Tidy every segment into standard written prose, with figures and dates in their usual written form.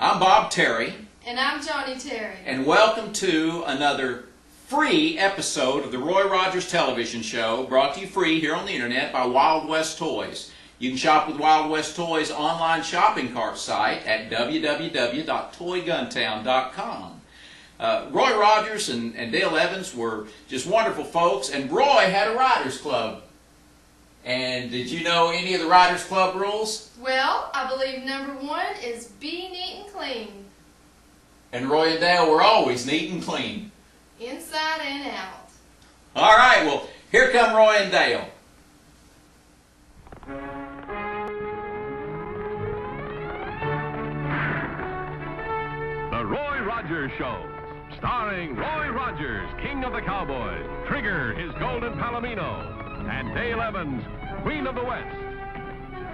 I'm Bob Terry. And I'm Johnny Terry. And welcome to another free episode of the Roy Rogers television show, brought to you free here on the internet by Wild West Toys. You can shop with Wild West Toys' online shopping cart site at www.toyguntown.com. Roy Rogers and Dale Evans were just wonderful folks, and Roy had a Writers Club. And did you know any of the Writers Club rules? Well, I believe number 1 is be neat and clean. And Roy and Dale were always neat and clean. Inside and out. All right, well, here come Roy and Dale. The Roy Rogers Show, starring Roy Rogers, King of the Cowboys, Trigger, his golden palomino, and Dale Evans, Queen of the West,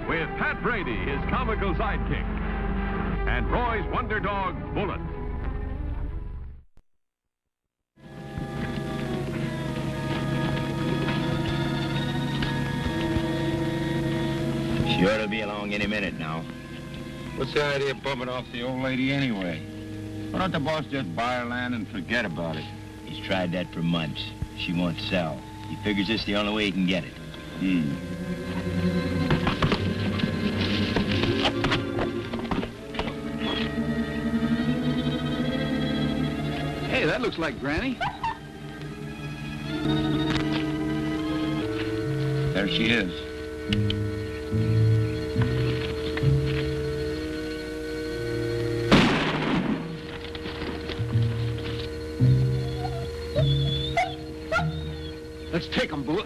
with Pat Brady, his comical sidekick, and Roy's wonder dog, Bullet. She ought to be along any minute now. What's the idea of bumming off the old lady anyway? Why don't the boss just buy her land and forget about it? He's tried that for months. She won't sell. He figures this is the only way he can get it. Hey, that looks like Granny. There she is. Let's take 'em, Bullet.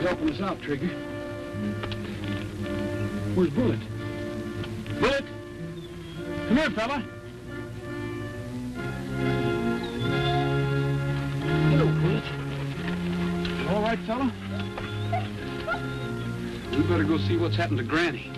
Helping us out, Trigger. Where's Bullet? Bullet! Come here, fella. Hello, Bullet. All right, fella? We better go see what's happened to Granny.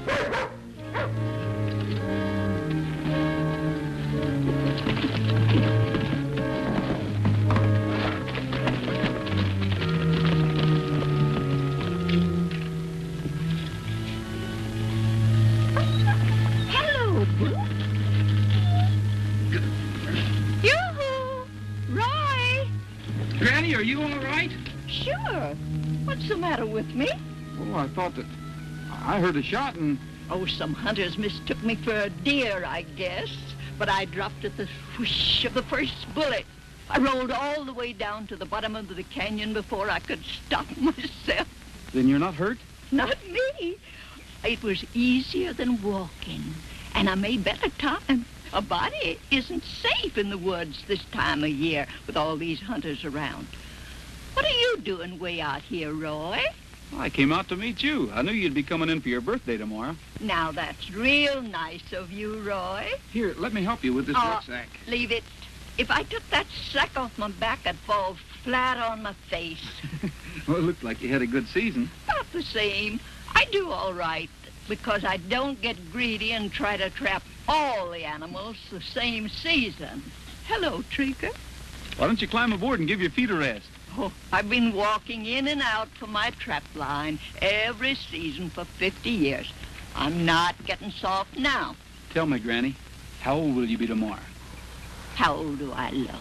Granny, are you all right? Sure. What's the matter with me? Oh, I thought that... I heard a shot and... Oh, some hunters mistook me for a deer, I guess. But I dropped at the whoosh of the first bullet. I rolled all the way down to the bottom of the canyon before I could stop myself. Then you're not hurt? Not me. It was easier than walking. And I made better time. A body isn't safe in the woods this time of year with all these hunters around. What are you doing way out here, Roy? I came out to meet you. I knew you'd be coming in for your birthday tomorrow. Now, that's real nice of you, Roy. Here, let me help you with this rucksack. Leave it. If I took that sack off my back, I'd fall flat on my face. Well, it looked like you had a good season. Not the same. I do all right because I don't get greedy and try to trap all the animals the same season. Hello, Trigger. Why don't you climb aboard and give your feet a rest? Oh, I've been walking in and out for my trap line every season for 50 years. I'm not getting soft now. Tell me, Granny, how old will you be tomorrow? How old do I look?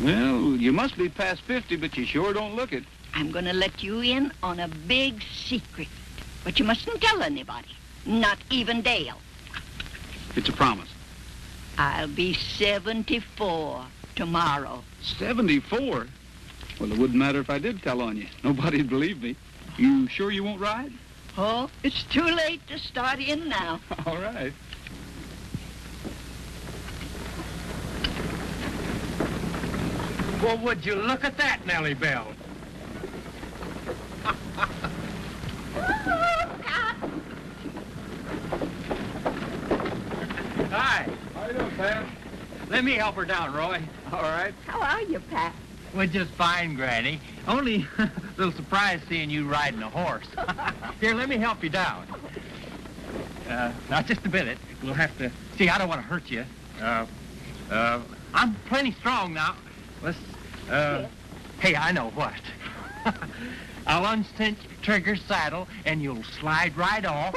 Well, you must be past 50, but you sure don't look it. I'm going to let you in on a big secret. But you mustn't tell anybody. Not even Dale. It's a promise. I'll be 74 tomorrow. 74? Well, it wouldn't matter if I did tell on you. Nobody'd believe me. You sure you won't ride? Oh, it's too late to start in now. All right. Well, would you look at that, Nellie Bell? Hi. How you doing, Pat? Let me help her down, Roy. All right. How are you, Pat? Well, just fine, Granny. Only a little surprised seeing you riding a horse. Here, let me help you down. Now, just a minute. We'll have to... See, I don't want to hurt you. I'm plenty strong now. Let's... Hey, I know what. I'll uncinch Trigger's saddle, and you'll slide right off.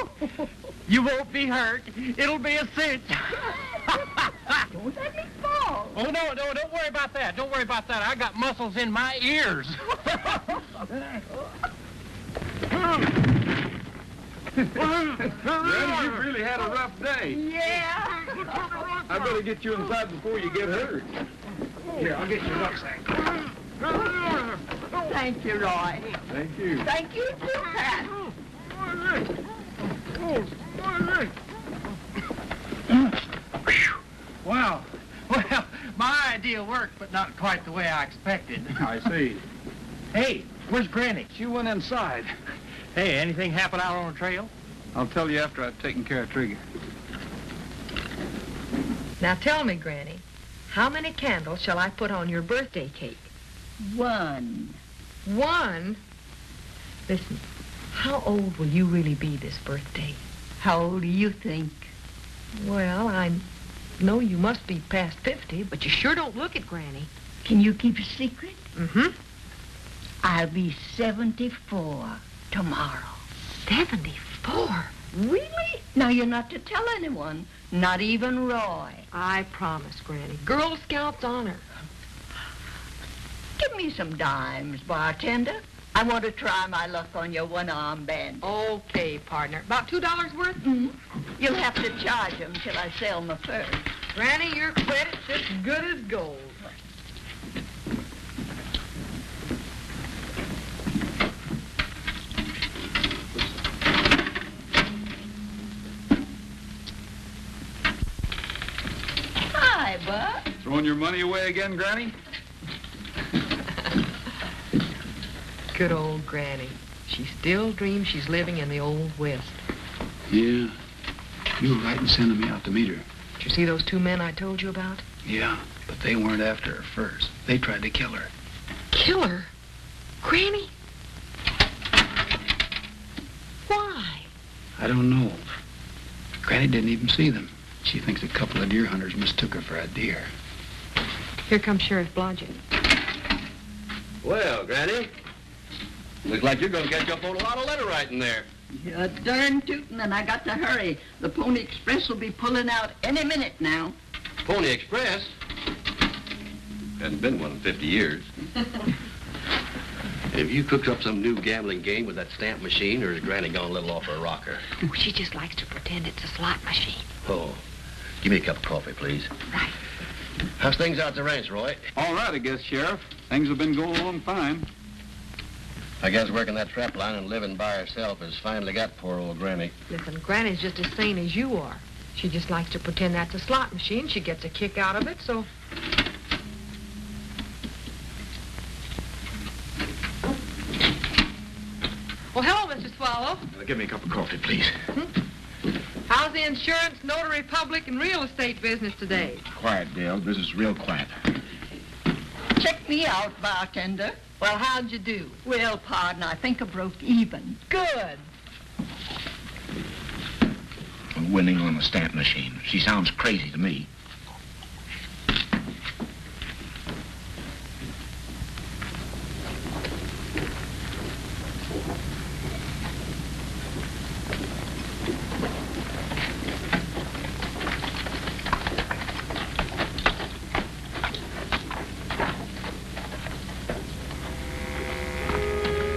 You won't be hurt. It'll be a cinch. Don't let me fall. Oh, no, don't worry about that. Don't worry about that. I got muscles in my ears. Granny, you've really had a rough day. Yeah. I better get you inside before you get hurt. Here, I'll get your rucksack. Thank you, Roy. Thank you. Thank you, too, Pat. Wow. Well, my idea worked, but not quite the way I expected. I see. Hey, where's Granny? She went inside. Hey, anything happen out on the trail? I'll tell you after I've taken care of Trigger. Now tell me, Granny, how many candles shall I put on your birthday cake? 1. 1? Listen, how old will you really be this birthday? How old do you think? Well, I know you must be past 50, but you sure don't look it, Granny. Can you keep a secret? Mm-hmm. I'll be 74 tomorrow. 74? Really? Now, you're not to tell anyone, not even Roy. I promise, Granny. Girl Scout's honor. Give me some dimes, bartender. I want to try my luck on your one-arm band. Okay, partner. About $2 worth? Mm-hmm. You'll have to charge them till I sell my furs. Granny, your credit's as good as gold. Hi, Bud. Throwing your money away again, Granny? Good old Granny. She still dreams she's living in the old West. Yeah. You were right in sending me out to meet her. Did you see those 2 men I told you about? Yeah, but they weren't after her first. They tried to kill her. Kill her? Granny? Why? I don't know. Granny didn't even see them. She thinks a couple of deer hunters mistook her for a deer. Here comes Sheriff Blodgett. Well, Granny, looks like you're going to catch up on a lot of letter writing there. You're darn tootin', and I got to hurry. The Pony Express will be pulling out any minute now. Pony Express? Hasn't been one in 50 years. Have you cooked up some new gambling game with that stamp machine, or has Granny gone a little off her rocker? Oh, she just likes to pretend it's a slot machine. Oh, give me a cup of coffee, please. Right. How's things out at the ranch, Roy? All right, I guess, Sheriff. Things have been going along fine. I guess working that trap line and living by herself has finally got poor old Granny. Listen, Granny's just as sane as you are. She just likes to pretend that's a slot machine. She gets a kick out of it, so... Swallow. Give me a cup of coffee, please. How's the insurance, notary public, and real estate business today? Quiet, Dale. Business is real quiet. Check me out, bartender. Well, how'd you do? Well, pardon, I think I broke even. Good. Winning on the stamp machine. She sounds crazy to me.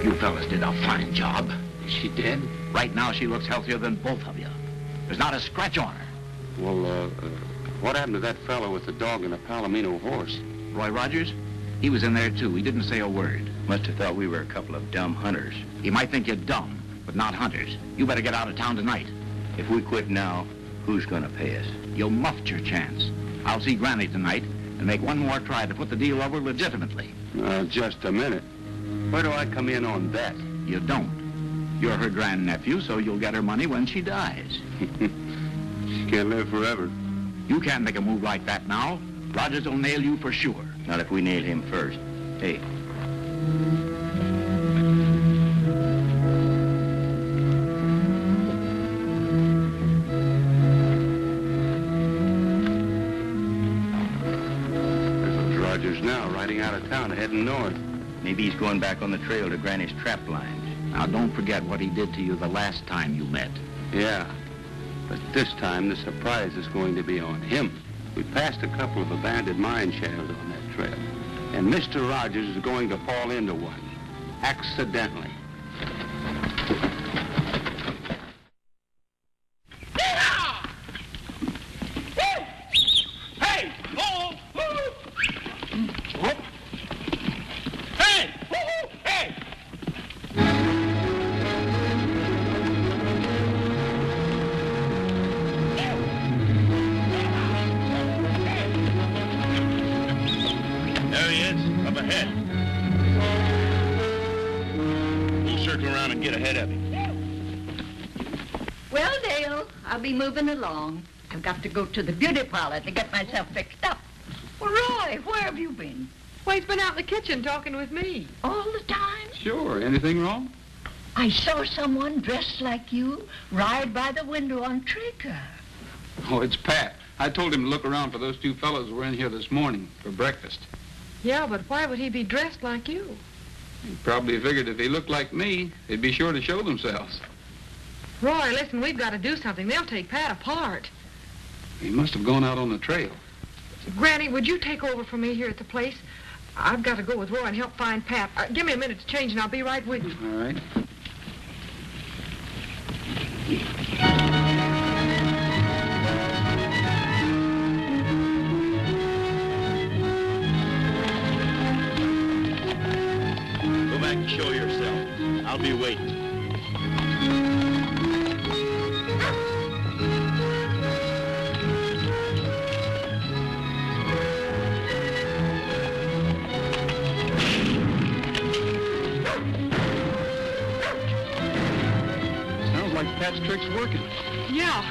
You fellas did a fine job. She did? Right now, she looks healthier than both of you. There's not a scratch on her. Well, what happened to that fellow with the dog and a Palomino horse? Roy Rogers? He was in there, too. He didn't say a word. Must have thought we were a couple of dumb hunters. He might think you're dumb, but not hunters. You better get out of town tonight. If we quit now, who's gonna pay us? You'll muffed your chance. I'll see Granny tonight and make one more try to put the deal over legitimately. Just a minute. Where do I come in on that? You don't. You're her grandnephew, so you'll get her money when she dies. She can't live forever. You can't make a move like that now. Rogers will nail you for sure. Not if we nail him first. Hey. There's Rogers now, riding out of town, heading north. Maybe he's going back on the trail to Granny's trap lines. Now, don't forget what he did to you the last time you met. Yeah, but this time the surprise is going to be on him. We passed a couple of abandoned mine shafts on that trail, and Mr. Rogers is going to fall into one, accidentally. Hey! Oh! Whoop! Hey! Hey! There he is, up ahead. We'll circle around and get ahead of him. Well, Dale, I'll be moving along. I've got to go to the beauty parlor to get myself fixed up. Well, Roy, where have you been? Well, he's been out in the kitchen talking with me. All the time? Sure. Anything wrong? I saw someone dressed like you ride by the window on Trigger. Oh, it's Pat. I told him to look around for those two fellows who were in here this morning for breakfast. Yeah, but why would he be dressed like you? He probably figured if he looked like me, they'd be sure to show themselves. Roy, listen, we've got to do something. They'll take Pat apart. He must have gone out on the trail. Granny, would you take over for me here at the place? I've got to go with Roy and help find Pat. Give me a minute to change, and I'll be right with you. All right. Go back and show yourself. I'll be waiting. Sounds like Pat's trick's working. Yeah.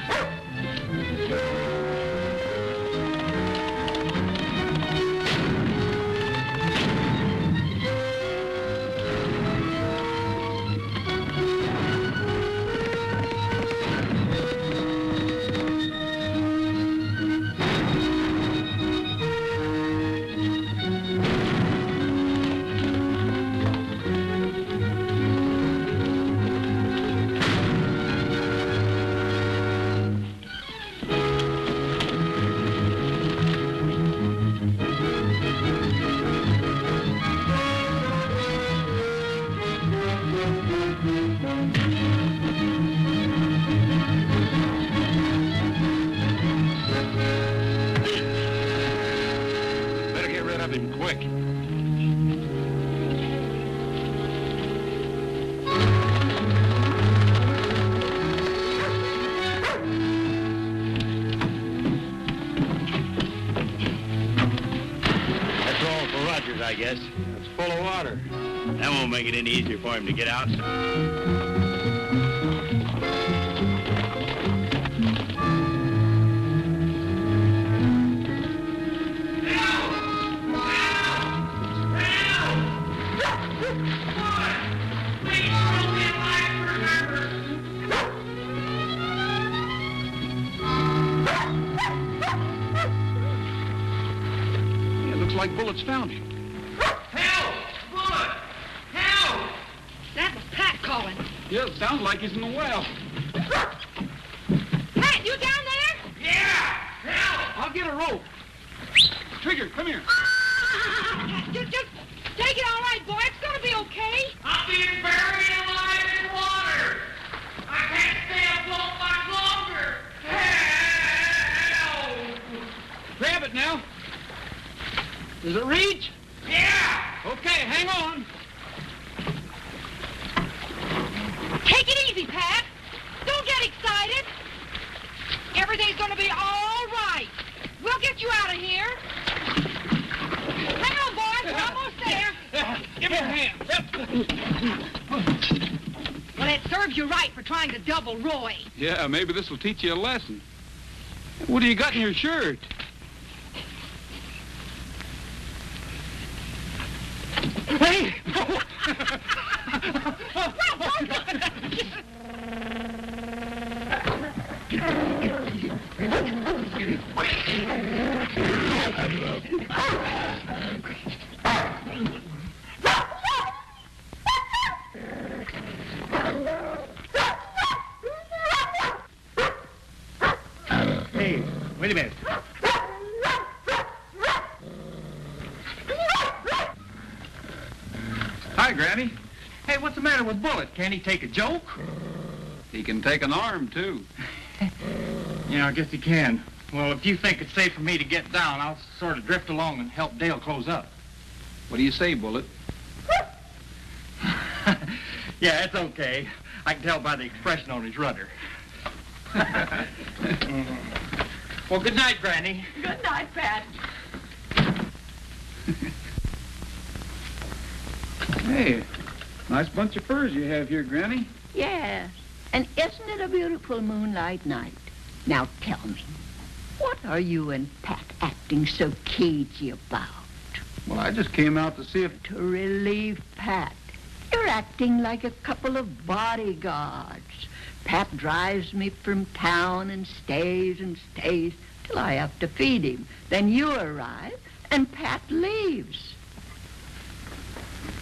Better get rid of him quick. That's all for Rogers, I guess. It's full of water. That won't make it any easier for him to get out. like Bullet's found him. Help! Bullet! Help! That was Pat calling. Yeah, it sounds like he's in the well. Pat, you down there? Yeah! Help! I'll get a rope. Trigger, come here. Just take it all right, boy. It's gonna be okay. I'm being buried alive in water! I can't stay afloat much longer! Help! Grab it now. Does it reach? Yeah! Okay, hang on. Take it easy, Pat. Don't get excited. Everything's gonna be all right. We'll get you out of here. Hang on, boys. We're almost there. Give me a hand. Well, it serves you right for trying to double Roy. Yeah, maybe this will teach you a lesson. What do you got in your shirt? Hey! Hey, wait a minute. Hi, Granny. Hey, what's the matter with Bullet? Can't he take a joke? He can take an arm, too. Yeah, I guess he can. Well, if you think it's safe for me to get down, I'll sort of drift along and help Dale close up. What do you say, Bullet? Yeah, it's okay. I can tell by the expression on his rudder. Well, good night, Granny. Good night, Pat. Hey, nice bunch of furs you have here, Granny. Yes. And isn't it a beautiful moonlight night? Now tell me, what are you and Pat acting so cagey about? Well, I just came out to see if... To relieve Pat. You're acting like a couple of bodyguards. Pat drives me from town and stays till I have to feed him. Then you arrive and Pat leaves.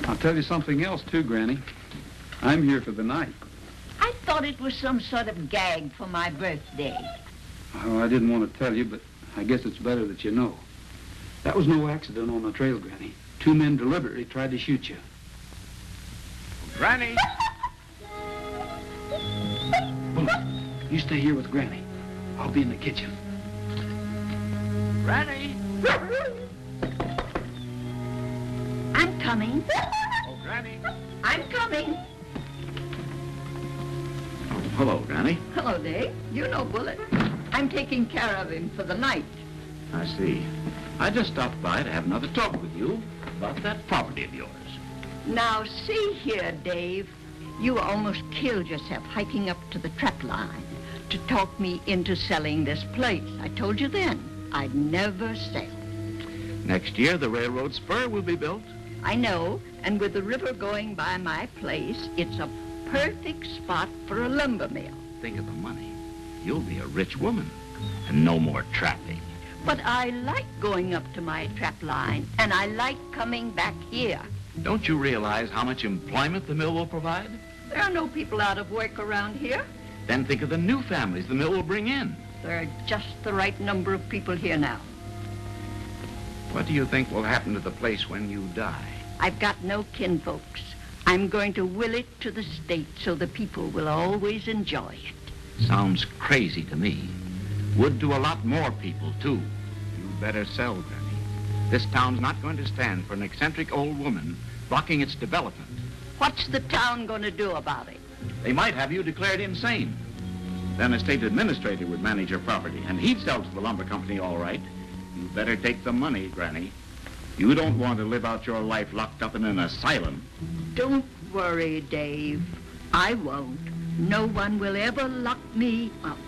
I'll tell you something else, too, Granny. I'm here for the night. I thought it was some sort of gag for my birthday. Oh, I didn't want to tell you, but I guess it's better that you know. That was no accident on the trail, Granny. 2 men deliberately tried to shoot you. Granny! Bullet, you stay here with Granny. I'll be in the kitchen. Granny! I'm coming. Oh, Granny! I'm coming. Hello, Granny. Hello, Dave. You know Bullet. I'm taking care of him for the night. I see. I just stopped by to have another talk with you about that property of yours. Now, see here, Dave. You almost killed yourself hiking up to the trap line to talk me into selling this place. I told you then I'd never sell. Next year, the railroad spur will be built. I know, and with the river going by my place, it's a perfect spot for a lumber mill. Think of the money. You'll be a rich woman, and no more trapping. But I like going up to my trap line, and I like coming back here. Don't you realize how much employment the mill will provide? There are no people out of work around here. Then think of the new families the mill will bring in. There are just the right number of people here now. What do you think will happen to the place when you die? I've got no kinfolks. I'm going to will it to the state so the people will always enjoy it. Sounds crazy to me. Would to a lot more people, too. You better sell, Granny. This town's not going to stand for an eccentric old woman blocking its development. What's the town going to do about it? They might have you declared insane. Then a state administrator would manage your property, and he'd sell to the lumber company all right. You better take the money, Granny. You don't want to live out your life locked up in an asylum. Don't worry, Dave. I won't. No one will ever lock me up.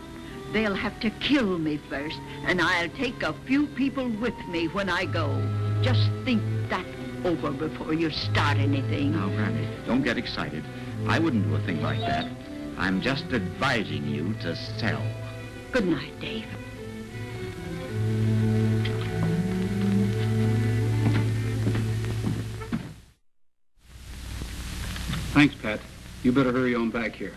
They'll have to kill me first, and I'll take a few people with me when I go. Just think that over before you start anything. Now, Granny, don't get excited. I wouldn't do a thing like that. I'm just advising you to sell. Good night, Dave. Thanks, Pat. You better hurry on back here.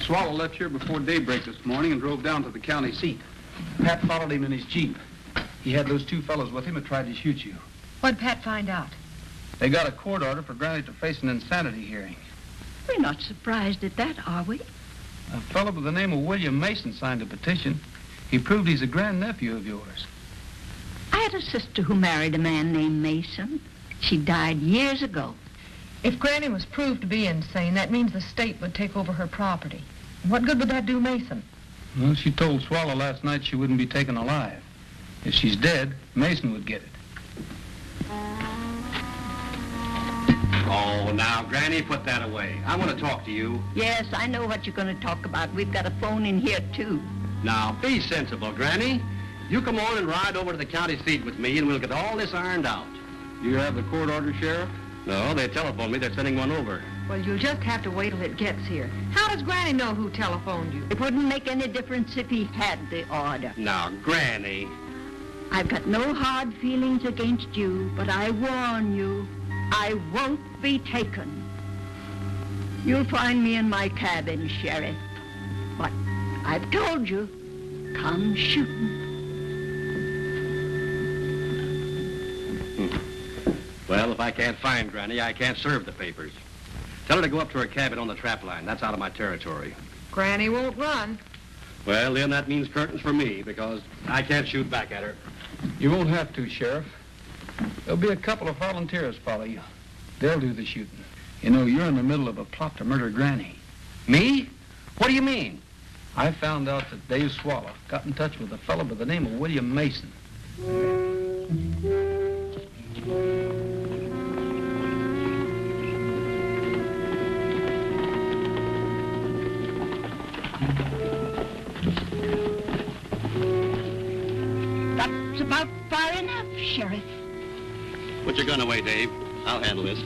Swallow left here before daybreak this morning and drove down to the county seat. Pat followed him in his Jeep. He had those two fellows with him that tried to shoot you. What'd Pat find out? They got a court order for Granny to face an insanity hearing. We're not surprised at that, are we? A fellow by the name of William Mason signed a petition. He proved he's a grandnephew of yours. I had a sister who married a man named Mason. She died years ago. If Granny was proved to be insane, that means the state would take over her property. What good would that do Mason? Well, she told Swallow last night she wouldn't be taken alive. If she's dead, Mason would get it. Oh, now, Granny, put that away. I want to talk to you. Yes, I know what you're going to talk about. We've got a phone in here, too. Now, be sensible, Granny. You come on and ride over to the county seat with me, and we'll get all this ironed out. You have the court order, Sheriff? No, they telephoned me. They're sending one over. Well, you'll just have to wait till it gets here. How does Granny know who telephoned you? It wouldn't make any difference if he had the order. Now, Granny. I've got no hard feelings against you, but I warn you, I won't be taken. You'll find me in my cabin, Sheriff. But I've told you, come shooting. Well, if I can't find Granny, I can't serve the papers. Tell her to go up to her cabin on the trap line. That's out of my territory. Granny won't run. Well, then that means curtains for me, because I can't shoot back at her. You won't have to, Sheriff. There'll be a couple of volunteers follow you. They'll do the shooting. You know, you're in the middle of a plot to murder Granny. Me? What do you mean? I found out that Dave Swallow got in touch with a fellow by the name of William Mason. That's about far enough, Sheriff. Put your gun away, Dave. I'll handle this.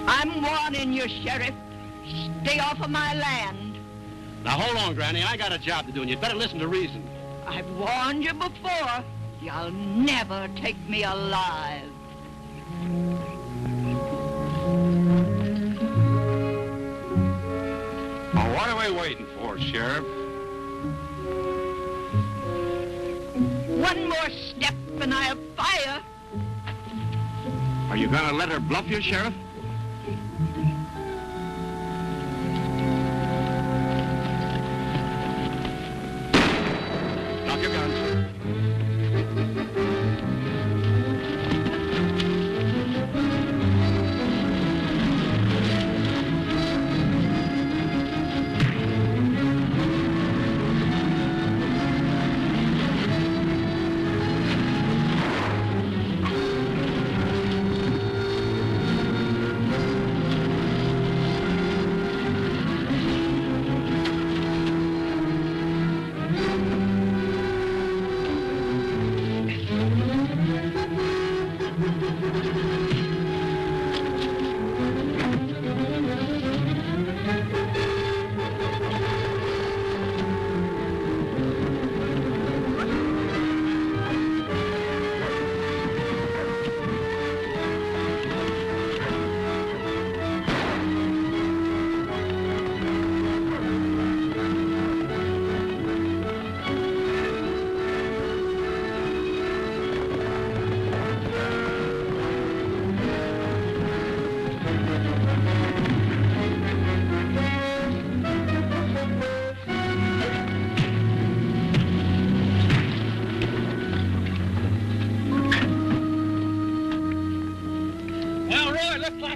I'm warning you, Sheriff. Stay off of my land. Now, hold on, Granny. I got a job to do, and you'd better listen to reason. I've warned you before. You'll never take me alive. Now, what are we waiting for, Sheriff? One more step and I'll fire. Are you going to let her bluff you, Sheriff? Drop your guns.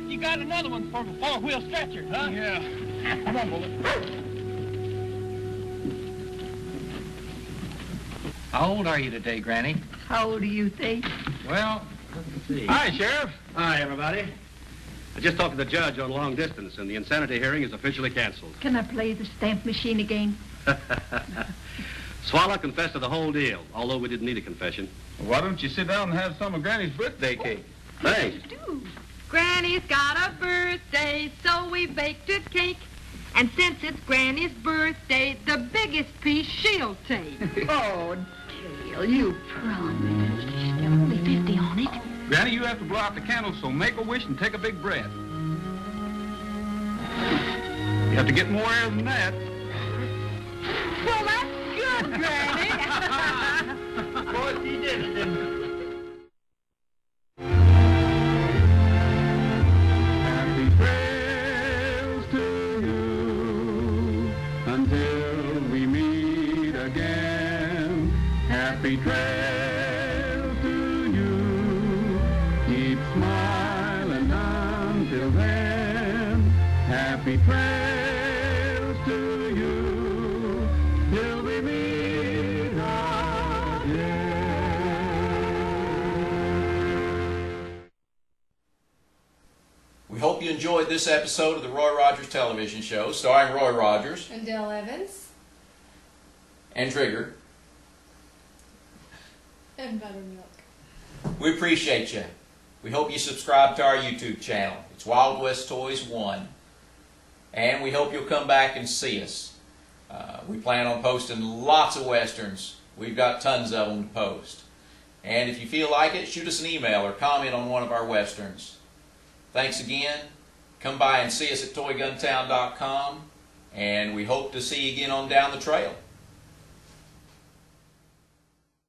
You got another one for the four-wheel stretcher, huh? Yeah. Come on, Bullet. How old are you today, Granny? How old do you think? Well, let's see. Hi, Sheriff. Hi, everybody. I just talked to the judge on long distance, and the insanity hearing is officially canceled. Can I play the stamp machine again? Swallow confessed to the whole deal, although we didn't need a confession. Why don't you sit down and have some of Granny's birthday cake? Thanks. Granny's got a birthday, so we baked a cake. And since it's Granny's birthday, the biggest piece she'll take. Oh, Dale, you promised. only 50 on it. Granny, you have to blow out the candle, so make a wish and take a big breath. You have to get more air than that. Well, that's good, Granny. Boy, she did it, didn't she? Happy trails to you until we meet again. Happy trails to you. Keep smiling until then. Happy trails to you till we meet again. We hope you enjoyed this episode of the Roy Rogers Television Show, starring Roy Rogers And Dale Evans. and Trigger. And Buttermilk. We appreciate you. We hope you subscribe to our YouTube channel. It's Wild West Toys 1. And we hope you'll come back and see us. We plan on posting lots of Westerns. We've got tons of them to post. And if you feel like it, shoot us an email or comment on one of our Westerns. Thanks again. Come by and see us at ToyGunTown.com. And we hope to see you again on down the trail.